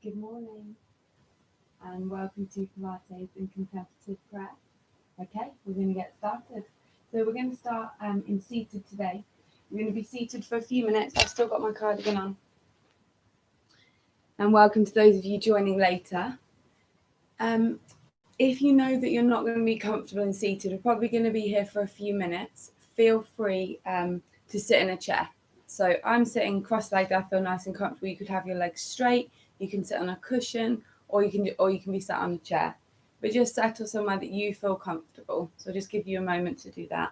Good morning and welcome to Pilates and Competitive Prep. Okay, we're going to get started. So we're going to start in seated today. We're going to be seated for a few minutes. I've still got my cardigan on. And welcome to those of you joining later. If you know that you're not going to be comfortable in seated, we're probably going to be here for a few minutes. Feel free to sit in a chair. So I'm sitting cross-legged. I feel nice and comfortable. You could have your legs straight. You can sit on a cushion, or you can be sat on a chair. But just settle somewhere that you feel comfortable. So I'll just give you a moment to do that.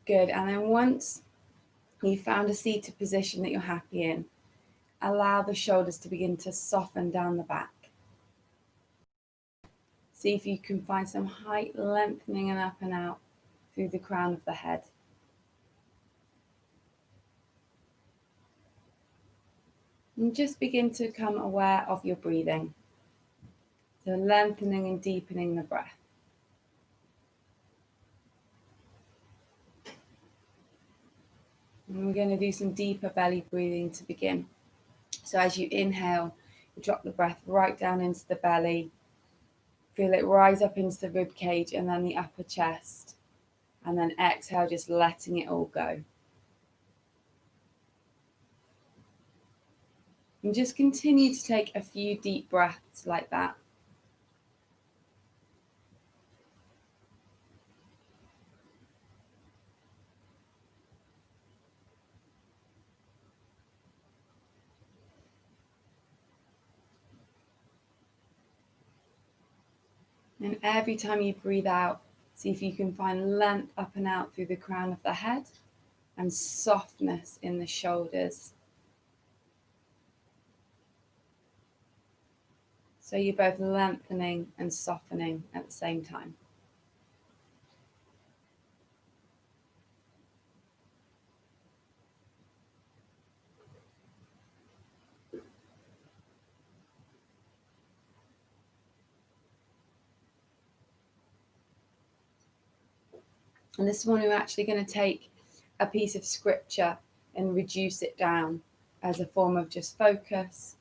Good. And then once you've found a seated position that you're happy in, allow the shoulders to begin to soften down the back. See if you can find some height lengthening and up and out through the crown of the head. And just begin to become aware of your breathing. So lengthening and deepening the breath. And we're going to do some deeper belly breathing to begin. So as you inhale, you drop the breath right down into the belly. Feel it rise up into the rib cage and then the upper chest. And then exhale, just letting it all go. And just continue to take a few deep breaths like that. And every time you breathe out, see if you can find length up and out through the crown of the head and softness in the shoulders. So you're both lengthening and softening at the same time. And this morning we're actually going to take a piece of scripture and reduce it down as a form of just focus.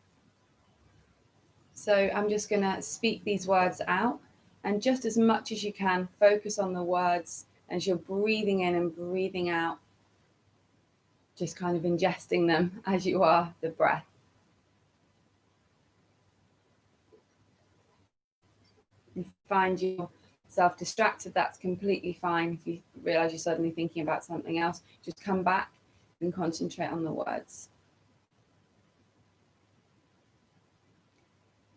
So I'm just going to speak these words out, and just as much as you can, focus on the words as you're breathing in and breathing out, just kind of ingesting them as you are the breath. If you find yourself distracted, that's completely fine. If you realize you're suddenly thinking about something else, just come back and concentrate on the words.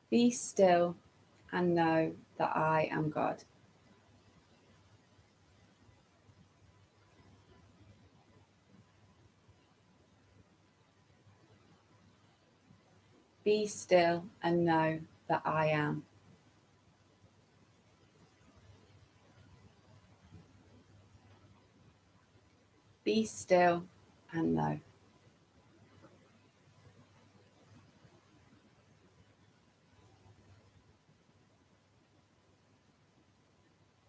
Be still and know that I am God. Be still and know that I am. Be still and know.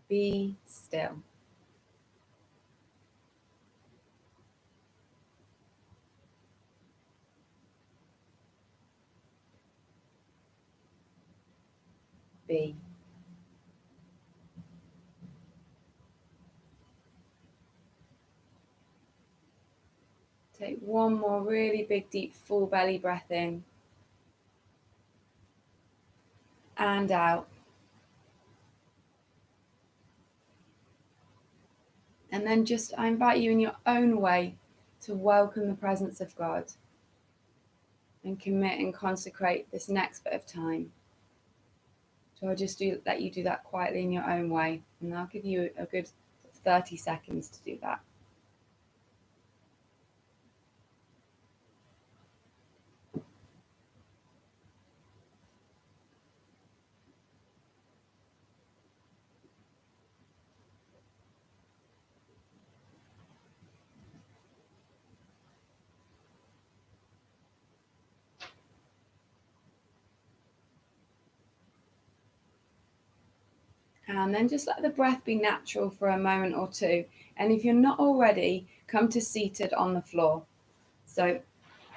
Be still. Be. Take one more really big, deep, full belly breath in and out. And then I invite you in your own way to welcome the presence of God and commit and consecrate this next bit of time. So I'll just let you do that quietly in your own way, and I'll give you a good 30 seconds to do that. And then just let the breath be natural for a moment or two. And if you're not already, come to seated on the floor. So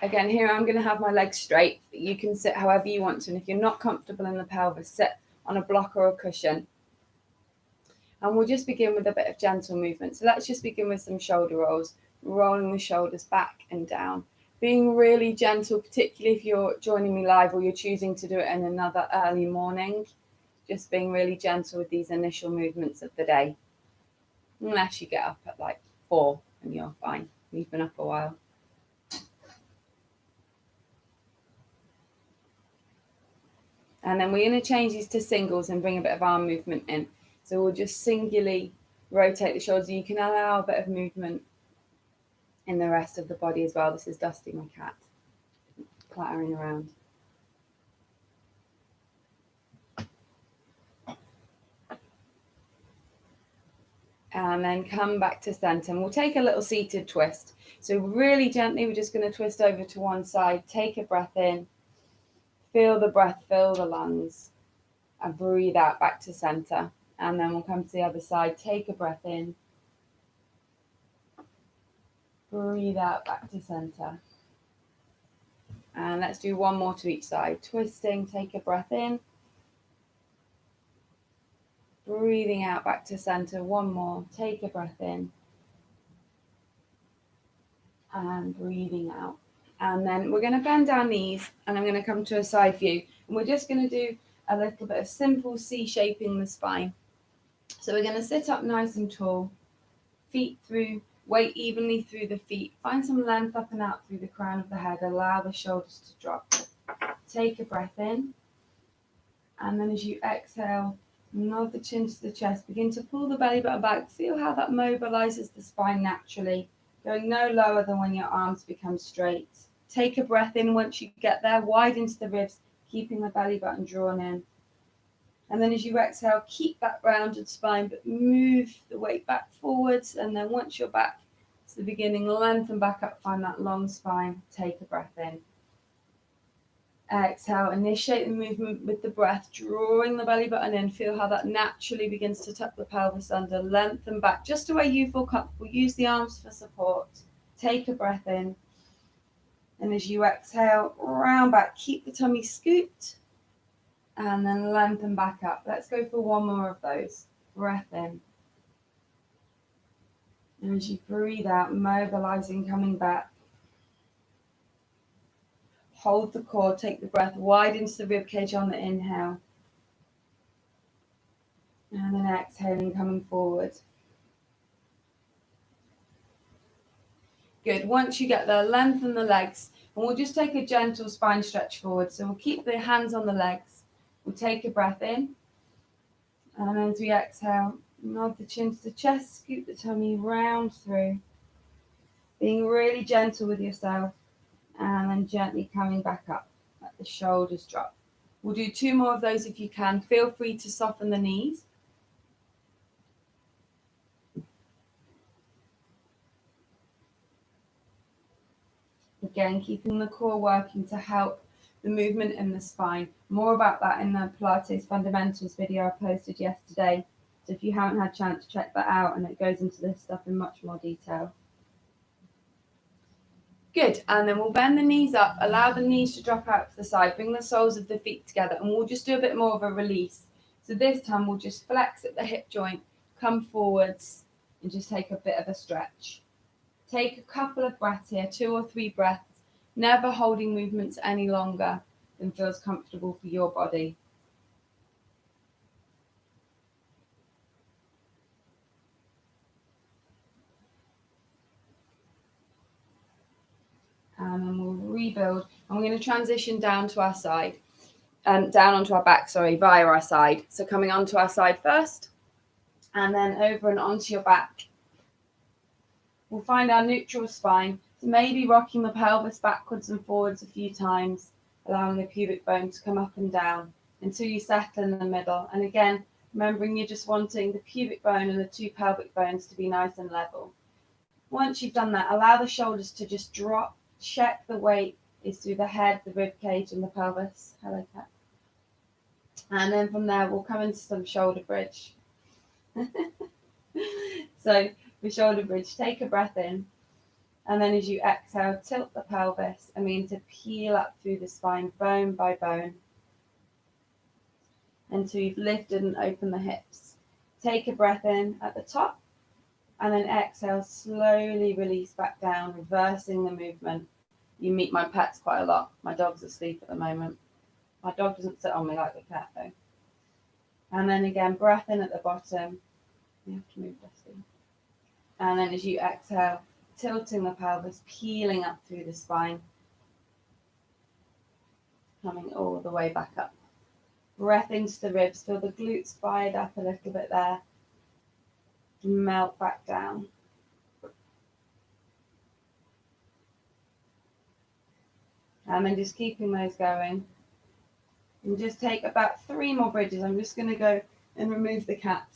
again, here I'm going to have my legs straight. You can sit however you want to. And if you're not comfortable in the pelvis, sit on a block or a cushion. And we'll just begin with a bit of gentle movement. So let's just begin with some shoulder rolls, rolling the shoulders back and down. Being really gentle, particularly if you're joining me live or you're choosing to do it in another early morning. Just being really gentle with these initial movements of the day. Unless you get up at like 4 and you're fine. You've been up a while. And then we're going to change these to singles and bring a bit of arm movement in. So we'll just singularly rotate the shoulders. You can allow a bit of movement in the rest of the body as well. This is Dusty, my cat, clattering around. And then come back to center. And we'll take a little seated twist. So really gently, we're just going to twist over to one side. Take a breath in. Feel the breath, fill the lungs. And breathe out back to center. And then we'll come to the other side. Take a breath in. Breathe out back to center. And let's do one more to each side. Twisting, take a breath in. Breathing out back to center. One more. Take a breath in. And breathing out. And then we're going to bend our knees and I'm going to come to a side view. And we're just going to do a little bit of simple C-shaping the spine. So we're going to sit up nice and tall. Feet through, weight evenly through the feet. Find some length up and out through the crown of the head. Allow the shoulders to drop. Take a breath in. And then as you exhale, nod the chin to the chest. Begin to pull the belly button back. Feel how that mobilizes the spine naturally. Going no lower than when your arms become straight. Take a breath in once you get there. Widen into the ribs, keeping the belly button drawn in. And then as you exhale, keep that rounded spine, but move the weight back forwards. And then once you're back to the beginning, lengthen back up, find that long spine. Take a breath in. Exhale, initiate the movement with the breath, drawing the belly button in. Feel how that naturally begins to tuck the pelvis under, lengthen back, just the way you feel comfortable. Use the arms for support. Take a breath in. And as you exhale, round back, keep the tummy scooped. And then lengthen back up. Let's go for one more of those. Breath in. And as you breathe out, mobilizing, coming back. Hold the core, take the breath wide into the ribcage on the inhale. And then exhaling, coming forward. Good. Once you get there, lengthen the legs. And we'll just take a gentle spine stretch forward. So we'll keep the hands on the legs. We'll take a breath in. And as we exhale, nod the chin to the chest, scoop the tummy round through. Being really gentle with yourself. And then gently coming back up. Let the shoulders drop. We'll do 2 more of those if you can. Feel free to soften the knees. Again, keeping the core working to help the movement in the spine. More about that in the Pilates fundamentals video I posted yesterday. So if you haven't had a chance to check that out, and it goes into this stuff in much more detail. Good, and then we'll bend the knees up, allow the knees to drop out to the side, bring the soles of the feet together, and we'll just do a bit more of a release. So this time we'll just flex at the hip joint, come forwards, and just take a bit of a stretch. Take a couple of breaths here, 2 or 3 breaths, never holding movements any longer than feels comfortable for your body. And then we'll rebuild. And we're going to transition down to our side, down onto our back, via our side. So coming onto our side first, and then over and onto your back. We'll find our neutral spine. So maybe rocking the pelvis backwards and forwards a few times, allowing the pubic bone to come up and down until you settle in the middle. And again, remembering you're just wanting the pubic bone and the 2 pelvic bones to be nice and level. Once you've done that, allow the shoulders to just drop. Check the weight is through the head, the rib cage, and the pelvis. Hello, cat. And then from there, we'll come into some shoulder bridge. So for shoulder bridge, take a breath in. And then as you exhale, tilt the pelvis and begin to peel up through the spine, bone by bone, until you've lifted and opened the hips. Take a breath in at the top, and then exhale, slowly release back down, reversing the movement. You meet my pets quite a lot. My dog's asleep at the moment. My dog doesn't sit on me like the cat though. And then again, breath in at the bottom. You have to move, Dusty. And then as you exhale, tilting the pelvis, peeling up through the spine, coming all the way back up. Breath into the ribs, feel the glutes fired up a little bit there. Melt back down. And then just keeping those going. And just take about 3 more bridges. I'm just going to go and remove the cat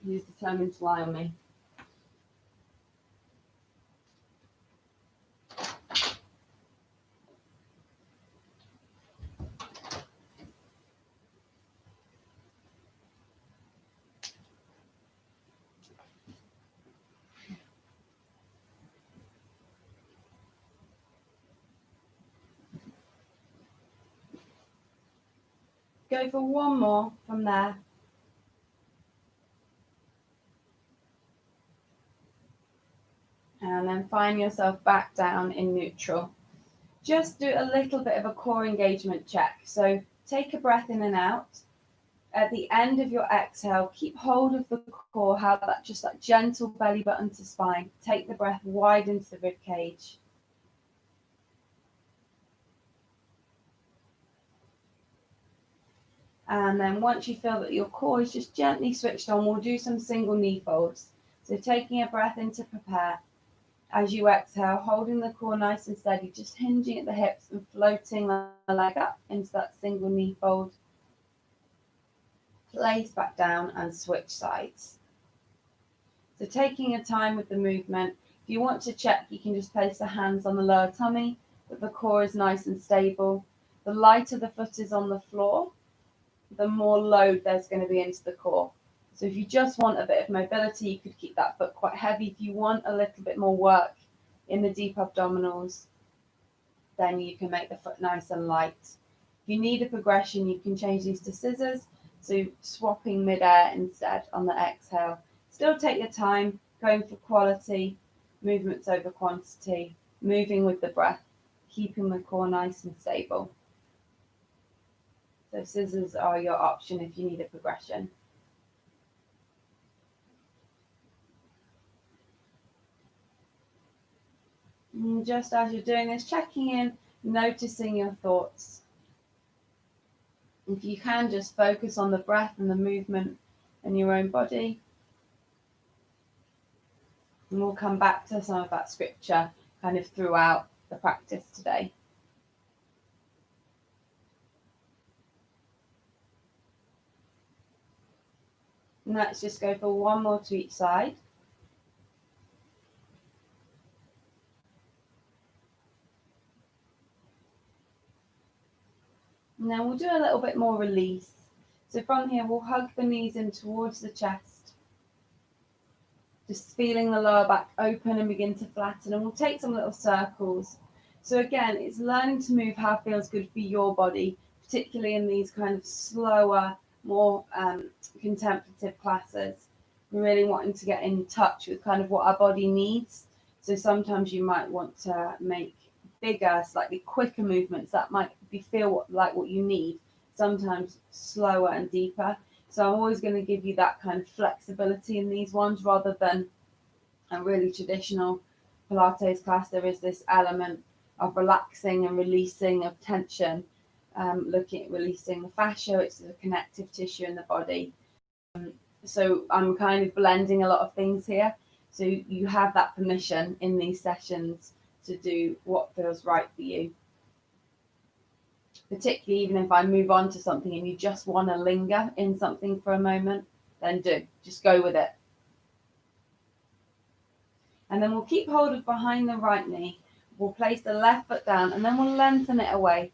who's determined to lie on me. Go for 1 more from there. And then find yourself back down in neutral. Just do a little bit of a core engagement check. So take a breath in and out. At the end of your exhale, keep hold of the core, have that just that gentle belly button to spine. Take the breath wide into the rib cage. And then once you feel that your core is just gently switched on, we'll do some single knee folds. So taking a breath in to prepare. As you exhale, holding the core nice and steady, just hinging at the hips and floating the leg up into that single knee fold. Place back down and switch sides. So taking your time with the movement. If you want to check, you can just place the hands on the lower tummy, that the core is nice and stable. The lighter the foot is on the floor, the more load there's going to be into the core. So if you just want a bit of mobility, you could keep that foot quite heavy. If you want a little bit more work in the deep abdominals, then you can make the foot nice and light. If you need a progression, you can change these to scissors. So swapping mid-air instead on the exhale. Still take your time, going for quality, movements over quantity, moving with the breath, keeping the core nice and stable. So scissors are your option if you need a progression. And just as you're doing this, checking in, noticing your thoughts. If you can, just focus on the breath and the movement in your own body. And we'll come back to some of that scripture kind of throughout the practice today. And let's just go for 1 more to each side. And then we'll do a little bit more release. So from here, we'll hug the knees in towards the chest. Just feeling the lower back open and begin to flatten. And we'll take some little circles. So again, it's learning to move how it feels good for your body, particularly in these kind of slower, more contemplative classes. We're really wanting to get in touch with kind of what our body needs. So sometimes you might want to make bigger, slightly quicker movements that might feel like what you need, sometimes slower and deeper. So I'm always going to give you that kind of flexibility in these ones rather than a really traditional Pilates class. There is this element of relaxing and releasing of tension, looking at releasing the fascia, which is the connective tissue in the body. So I'm kind of blending a lot of things here. So you have that permission in these sessions to do what feels right for you. Particularly even if I move on to something and you just want to linger in something for a moment, then do. Just go with it. And then we'll keep hold of behind the right knee. We'll place the left foot down and then we'll lengthen it away.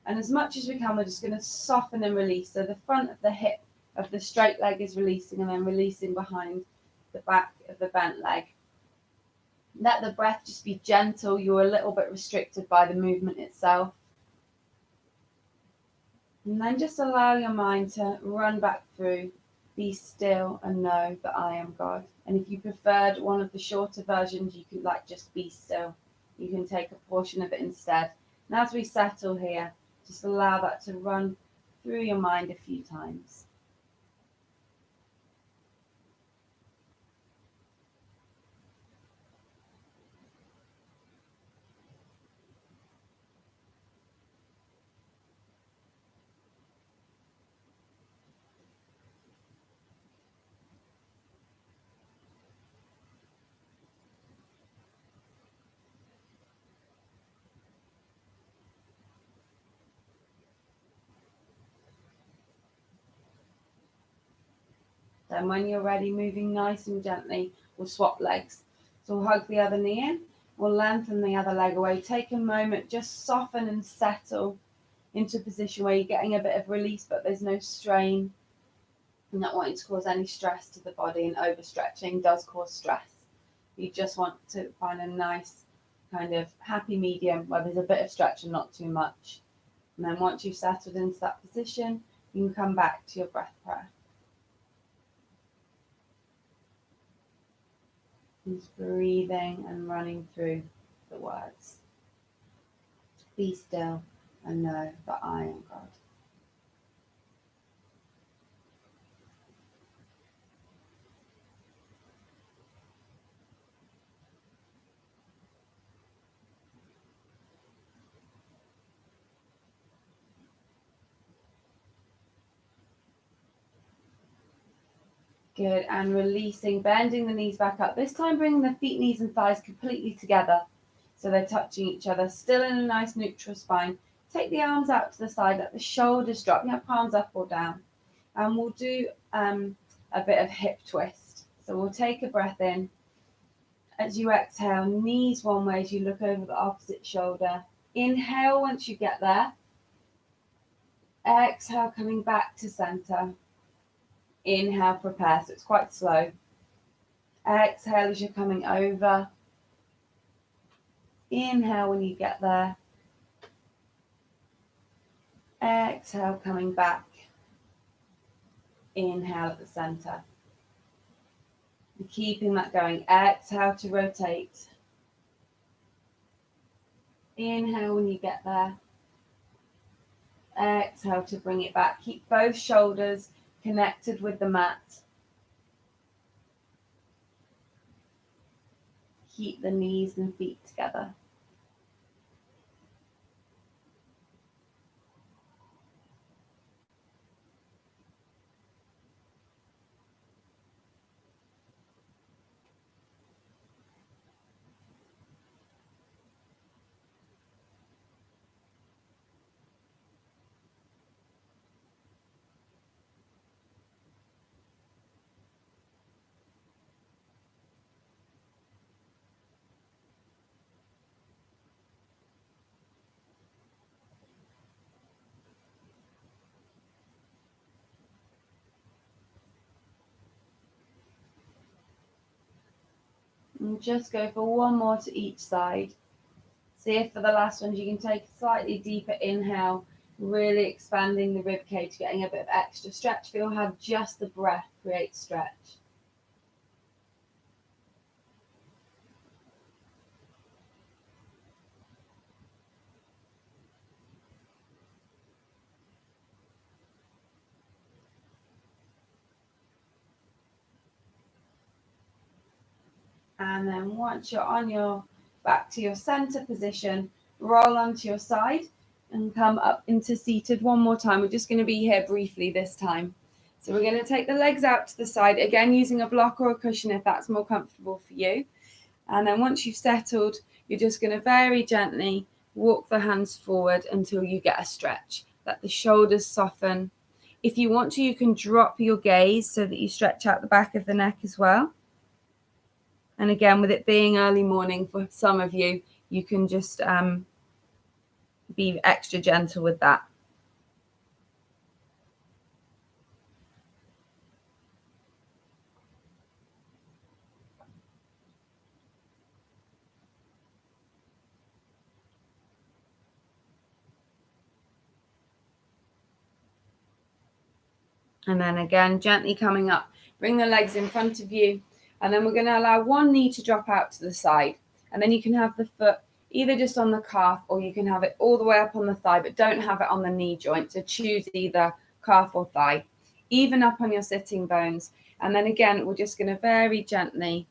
And as much as we can, we're just going to soften and release. So the front of the hip of the straight leg is releasing and then releasing behind the back of the bent leg. Let the breath just be gentle. You're a little bit restricted by the movement itself. And then just allow your mind to run back through, be still and know that I am God. And if you preferred one of the shorter versions, you could just be still. You can take a portion of it instead. And as we settle here, just allow that to run through your mind a few times. Then when you're ready, moving nice and gently, we'll swap legs. So we'll hug the other knee in, we'll lengthen the other leg away. Take a moment, just soften and settle into a position where you're getting a bit of release, but there's no strain. You're not wanting to cause any stress to the body, and overstretching does cause stress. You just want to find a nice kind of happy medium where there's a bit of stretch and not too much. And then once you've settled into that position, you can come back to your breath prayer. Just breathing and running through the words. Be still and know that I am God. Good, and releasing, bending the knees back up. This time bringing the feet, knees and thighs completely together so they're touching each other, still in a nice neutral spine. Take the arms out to the side, let the shoulders drop. You have palms up or down. And we'll do a bit of hip twist. So we'll take a breath in. As you exhale, knees one way as you look over the opposite shoulder. Inhale once you get there. Exhale, coming back to center. Inhale, prepare. So it's quite slow. Exhale as you're coming over. Inhale when you get there. Exhale, coming back. Inhale at the center. And keeping that going. Exhale to rotate. Inhale when you get there. Exhale to bring it back. Keep both shoulders connected with the mat. Keep the knees and feet together. And just go for one more to each side. See if for the last ones you can take a slightly deeper inhale, really expanding the rib cage, getting a bit of extra stretch. Feel how just the breath creates stretch. And then once you're on your back to your center position, roll onto your side and come up into seated one more time. We're just going to be here briefly this time. So we're going to take the legs out to the side, again using a block or a cushion if that's more comfortable for you. And then once you've settled, you're just going to very gently walk the hands forward until you get a stretch. Let the shoulders soften. If you want to, you can drop your gaze so that you stretch out the back of the neck as well. And again, with it being early morning for some of you, you can just be extra gentle with that. And then again, gently coming up, bring the legs in front of you. And then we're going to allow one knee to drop out to the side. And then you can have the foot either just on the calf, or you can have it all the way up on the thigh, but don't have it on the knee joint. So choose either calf or thigh. Even up on your sitting bones. And then again, we're just going to very gently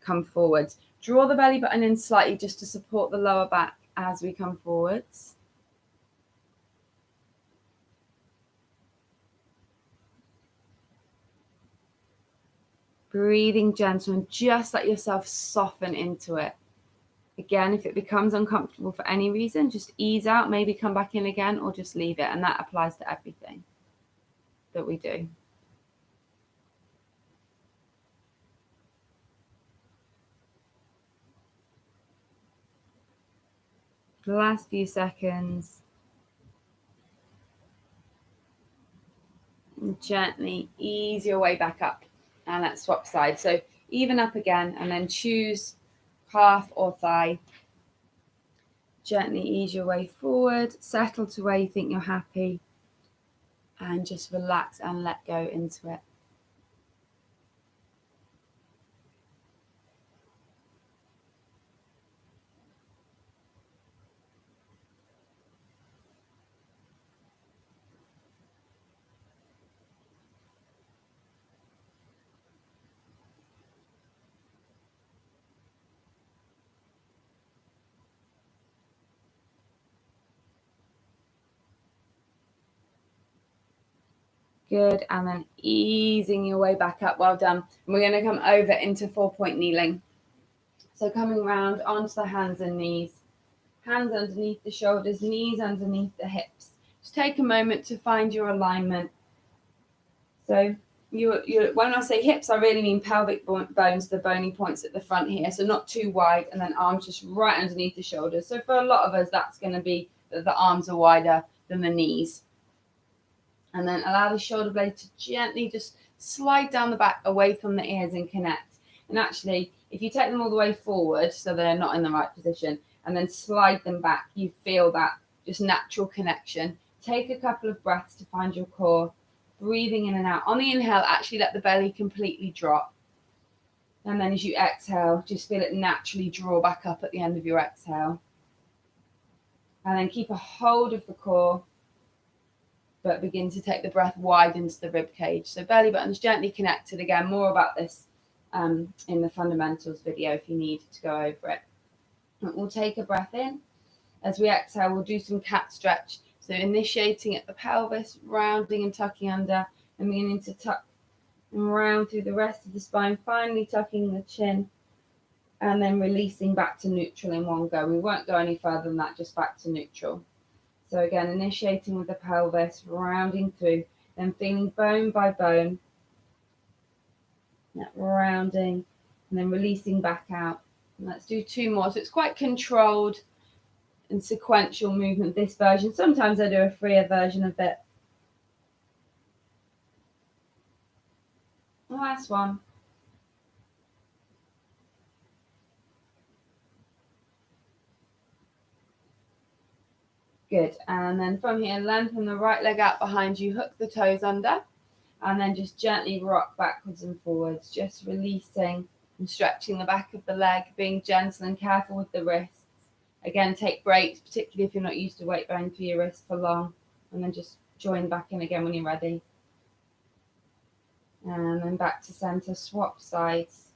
come forwards. Draw the belly button in slightly just to support the lower back as we come forwards. Breathing gentle and just let yourself soften into it. Again, if it becomes uncomfortable for any reason, just ease out, maybe come back in again, or just leave it. And that applies to everything that we do. The last few seconds. And gently ease your way back up. And let's swap sides. So even up again, and then choose calf or thigh. Gently ease your way forward, settle to where you think you're happy, and just relax and let go into it. Good, and then easing your way back up. Well done. And we're going to come over into 4-point kneeling. So coming round onto the hands and knees. Hands underneath the shoulders, knees underneath the hips. Just take a moment to find your alignment. So when I say hips, I really mean pelvic bones, the bony points at the front here. So not too wide, and then arms just right underneath the shoulders. So for a lot of us, that's going to be that the arms are wider than the knees. And then allow the shoulder blade to gently just slide down the back away from the ears and connect. And actually, if you take them all the way forward so they're not in the right position, and then slide them back, you feel that just natural connection. Take a couple of breaths to find your core, breathing in and out. On the inhale, actually let the belly completely drop. And then as you exhale, just feel it naturally draw back up at the end of your exhale. And then keep a hold of the core, but begin to take the breath wide into the rib cage. So belly button's gently connected. Again, more about this in the fundamentals video if you need to go over it. And we'll take a breath in. As we exhale, we'll do some cat stretch. So initiating at the pelvis, rounding and tucking under, and beginning to tuck and round through the rest of the spine, finally tucking the chin, and then releasing back to neutral in one go. We won't go any further than that, just back to neutral. So again, initiating with the pelvis, rounding through, then feeling bone by bone, that rounding, and then releasing back out. And let's do 2 more. So it's quite controlled and sequential movement, this version. Sometimes I do a freer version of it. The last one. Good. And then from here, lengthen the right leg out behind you, hook the toes under, and then just gently rock backwards and forwards, just releasing and stretching the back of the leg, being gentle and careful with the wrists. Again, take breaks, particularly if you're not used to weight bearing through your wrists for long, and then just join back in again when you're ready. And then back to center, swap sides.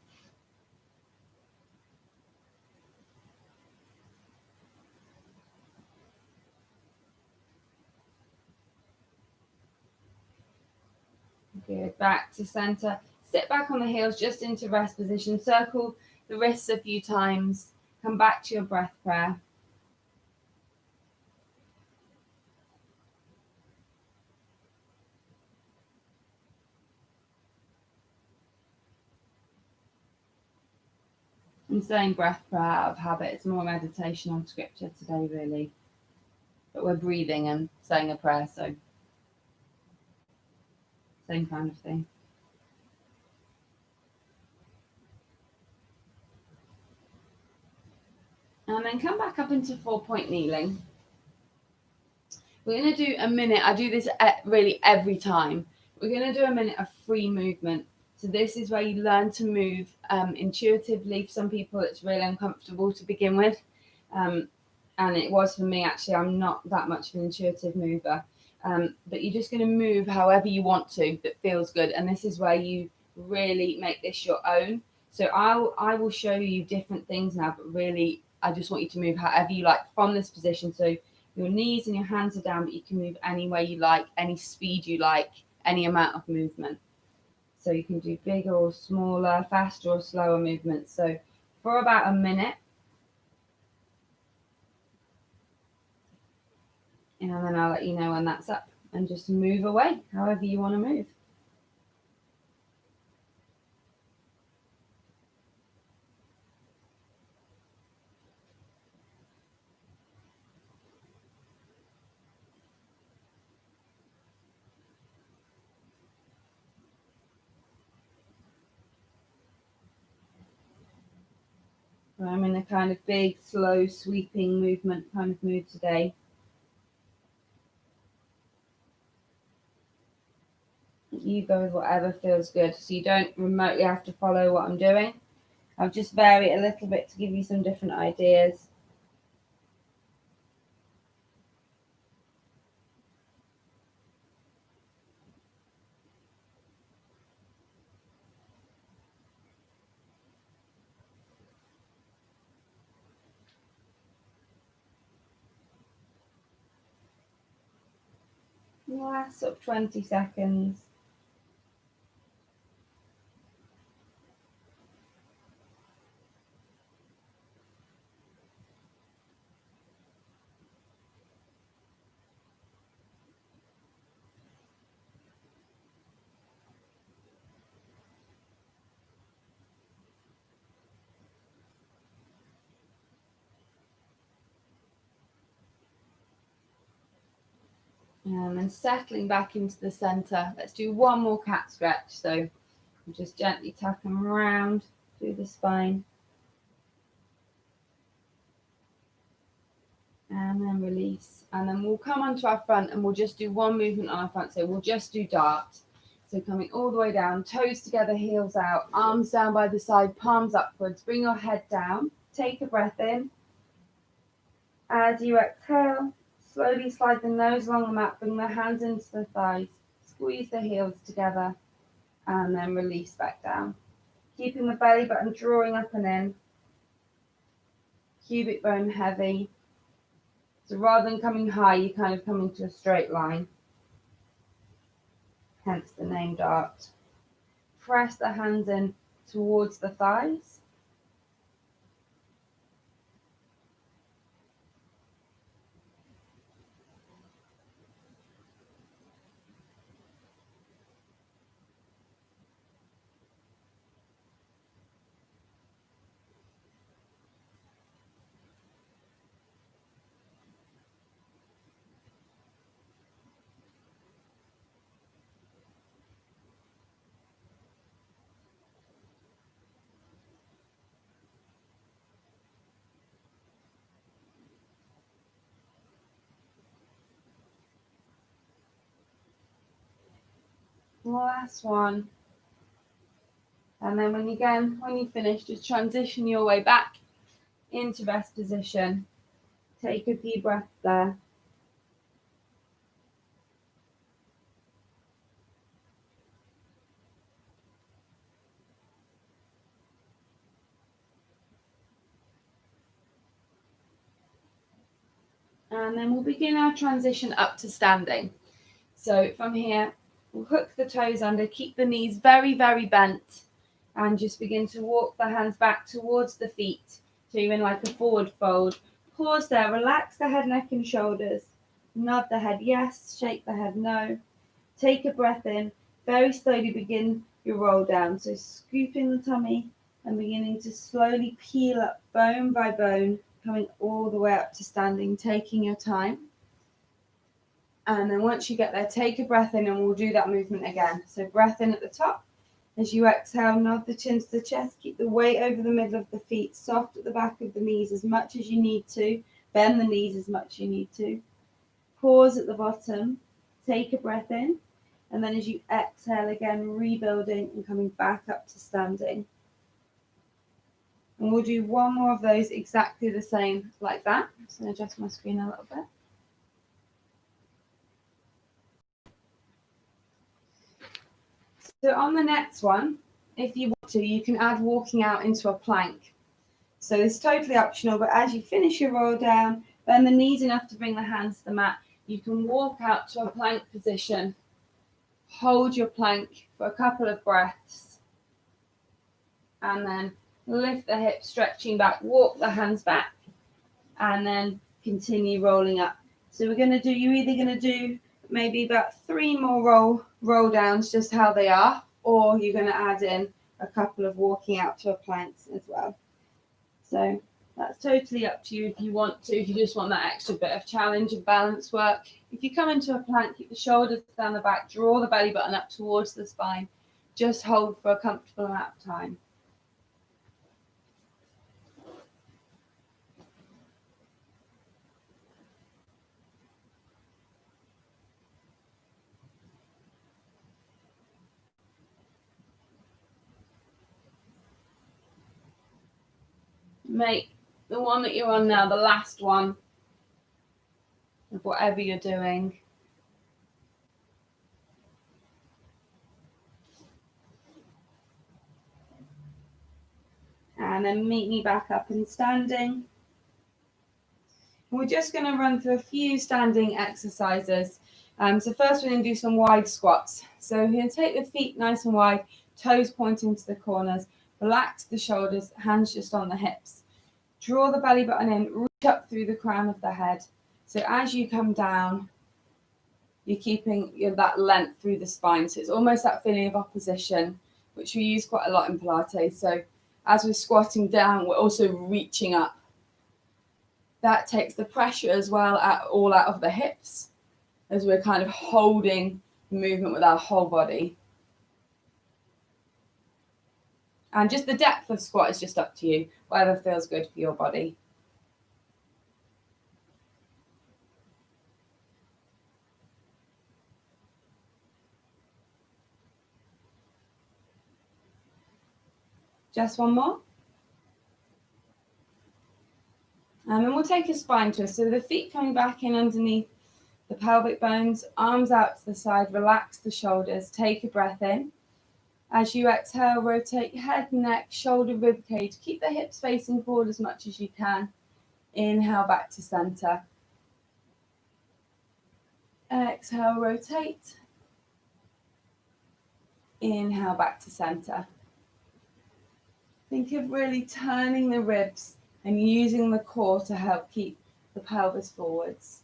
Good, back to center. Sit back on the heels just into rest position. Circle the wrists a few times. Come back to your breath prayer. I'm saying breath prayer out of habit. It's more meditation on scripture today, really. But we're breathing and saying a prayer, so same kind of thing. And then come back up into 4-point kneeling. We're going to do a minute. I do this really every time. we're going to do a minute of free movement. So this is where you learn to move intuitively. For some people, it's really uncomfortable to begin with. And it was for me, actually. I'm not that much of an intuitive mover. But you're just going to move however you want to that feels good. And this is where you really make this your own. So I will show you different things now, but really, I just want you to move however you like from this position. So your knees and your hands are down, but you can move any way you like, any speed you like, any amount of movement. So you can do bigger or smaller, faster or slower movements. So for about a minute, and then I'll let you know when that's up, and just move away however you want to move. I'm in a kind of big, slow, sweeping movement kind of mood today. You go with whatever feels good. So you don't remotely have to follow what I'm doing. I'll just vary it a little bit to give you some different ideas. Last sort of 20 seconds. And then settling back into the center. Let's do one more cat stretch. So just gently tuck them around through the spine. And then release. And then we'll come onto our front and we'll just do one movement on our front. So we'll just do dart. So coming all the way down, toes together, heels out, arms down by the side, palms upwards. Bring your head down. Take a breath in. As you exhale, slowly slide the nose along the mat, bring the hands into the thighs, squeeze the heels together, and then release back down. Keeping the belly button drawing up and in, cubic bone heavy. So rather than coming high, you kind of come into a straight line, hence the name dart. Press the hands in towards the thighs. Last one. And then when you finish, just transition your way back into rest position. Take a deep breath there. And then we'll begin our transition up to standing. So from here, we'll hook the toes under, keep the knees very, very bent, and just begin to walk the hands back towards the feet. So you're in like a forward fold. Pause there, relax the head, neck, and shoulders. Nod the head yes, shake the head no. Take a breath in, very slowly begin your roll down. So scooping the tummy and beginning to slowly peel up bone by bone, coming all the way up to standing, taking your time. And then once you get there, take a breath in and we'll do that movement again. So breath in at the top. As you exhale, nod the chin to the chest. Keep the weight over the middle of the feet, soft at the back of the knees as much as you need to. Bend the knees as much as you need to. Pause at the bottom. Take a breath in. And then as you exhale again, rebuilding and coming back up to standing. And we'll do one more of those exactly the same like that. I'm just going to adjust my screen a little bit. So on the next one, if you want to, you can add walking out into a plank. So it's totally optional, but as you finish your roll down, bend the knees enough to bring the hands to the mat. You can walk out to a plank position. Hold your plank for a couple of breaths. And then lift the hips, stretching back, walk the hands back, and then continue rolling up. So you're either going to do maybe about 3 more roll downs, just how they are, or you're going to add in a couple of walking out to a planks as well. So that's totally up to you if you want to, if you just want that extra bit of challenge and balance work. If you come into a plank, keep the shoulders down the back, draw the belly button up towards the spine. Just hold for a comfortable amount of time. Make the one that you're on now the last one of whatever you're doing. And then meet me back up and standing. We're just going to run through a few standing exercises. So first we're going to do some wide squats. So you're going to take the feet nice and wide, toes pointing to the corners, relax the shoulders, hands just on the hips. Draw the belly button in, reach up through the crown of the head. So as you come down, you're keeping that length through the spine. So it's almost that feeling of opposition, which we use quite a lot in Pilates. So as we're squatting down, we're also reaching up. That takes the pressure as well all out of the hips, as we're kind of holding the movement with our whole body. And just the depth of squat is just up to you, whatever feels good for your body. Just one more. And then we'll take a spine twist. So the feet coming back in underneath the pelvic bones, arms out to the side, relax the shoulders, take a breath in. As you exhale, rotate head, neck, shoulder, rib cage. Keep the hips facing forward as much as you can. Inhale back to center. Exhale, rotate. Inhale back to center. Think of really turning the ribs and using the core to help keep the pelvis forwards.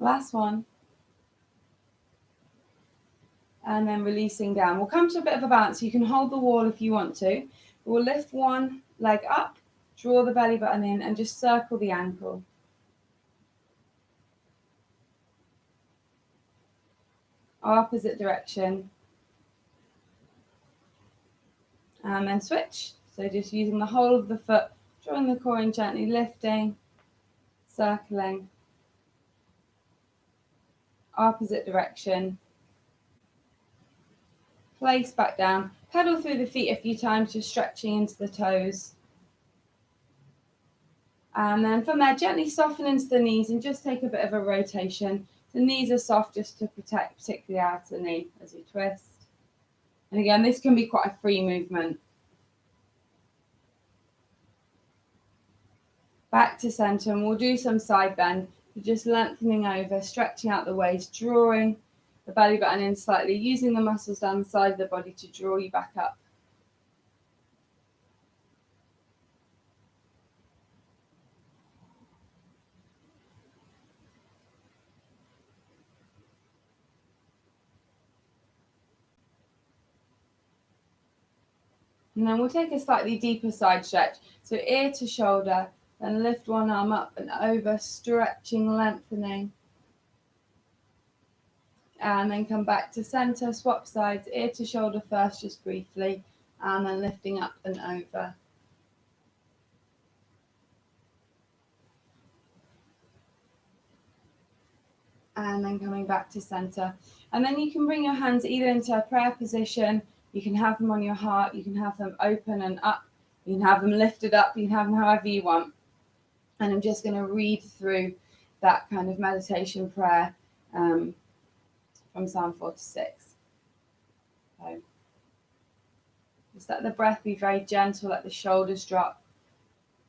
Last one. And then releasing down. We'll come to a bit of a balance. You can hold the wall if you want to. We'll lift one leg up, draw the belly button in, and just circle the ankle. Opposite direction. And then switch. So just using the whole of the foot, drawing the core in gently, lifting, circling. Opposite direction. Place back down. Pedal through the feet a few times, just stretching into the toes. And then from there, gently soften into the knees and just take a bit of a rotation. The knees are soft just to protect particularly out of the knee as we twist. And again, this can be quite a free movement. Back to center, and we'll do some side bend. So just lengthening over, stretching out the waist, drawing the belly button in slightly, using the muscles down the side of the body to draw you back up. And then we'll take a slightly deeper side stretch. So ear to shoulder, then lift one arm up and over, stretching, lengthening. And then come back to center, swap sides, ear to shoulder first, just briefly, and then lifting up and over. and then coming back to center. And then you can bring your hands either into a prayer position, you can have them on your heart, you can have them open and up, you can have them lifted up, you can have them however you want. And I'm just going to read through that kind of meditation prayer from Psalm 46. So just let the breath be very gentle, let the shoulders drop.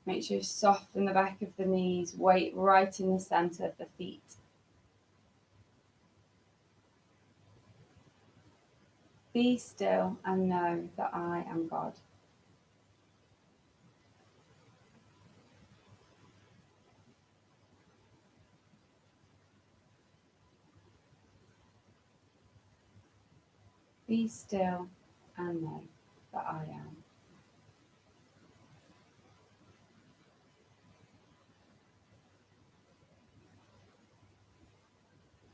Make sure you soften the back of the knees, weight right in the center of the feet. Be still and know that I am God. Be still and know that I am.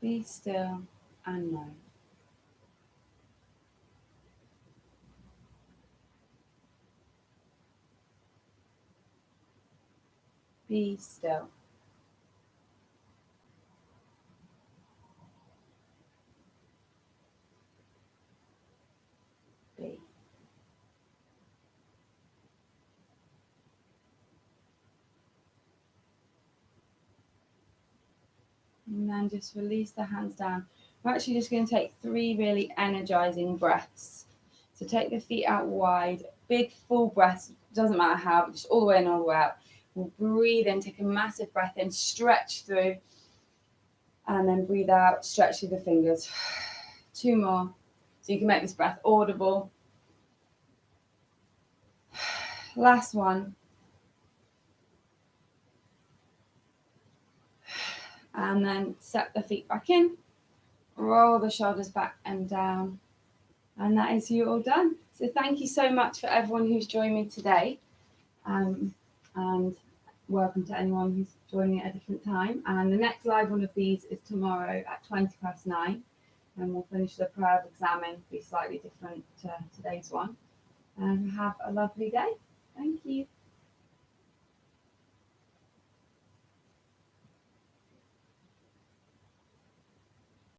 Be still and know. Be still. Be. And then just release the hands down. We're actually just going to take 3 really energizing breaths. So take the feet out wide, big full breaths, doesn't matter how, but just all the way in, all the way out. We'll breathe in, take a massive breath in, stretch through, and then breathe out, stretch through the fingers. 2 more. So you can make this breath audible. Last one. And then set the feet back in, roll the shoulders back and down. And that is you all done. So thank you so much for everyone who's joined me today. And welcome to anyone who's joining at a different time. And the next live one of these is tomorrow at 9:20. And we'll finish the prayer of examine, be slightly different to today's one. And have a lovely day. Thank you.